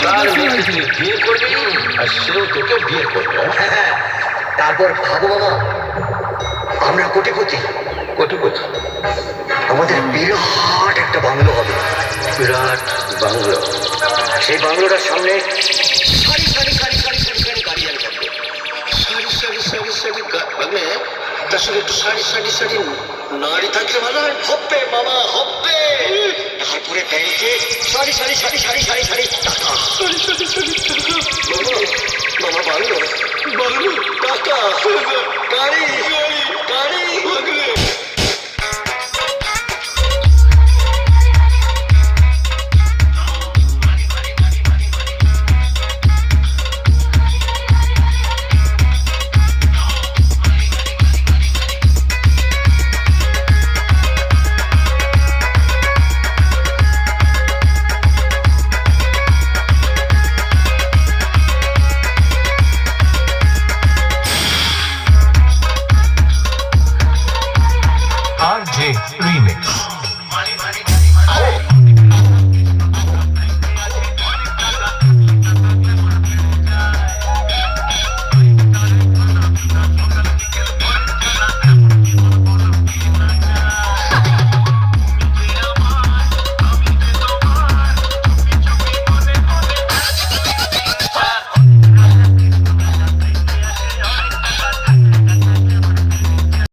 তার মেয়েকে তুই বিয়ে করবি আর সেও তোকে বিয়ে করবে। হ্যাঁ, তারপর ভাবো মামা, আমরা কোটিপতি। কোটিপতি? আমাদের বিরাট একটা বাংলো হবে। বিরাট বাংলো। সেই বাংলোটার সামনে সারি সারি সারি সারি সারি সারি গাড়ি আনবে। সারি সারি সারি সারি মানে তার সঙ্গে একটু সারি সারি সারি নারী থাকলে ভালো হয়। হবে মামা, হবে। তারপরে ব্যাংকে সারি সারি সারি সারি সারি সারি টাকা। সারি সারি সারি টাকা। মামা বাংলো, বাংলো, টাকা, গাড়ি, গাড়ি। বাংলো। RJ Remix.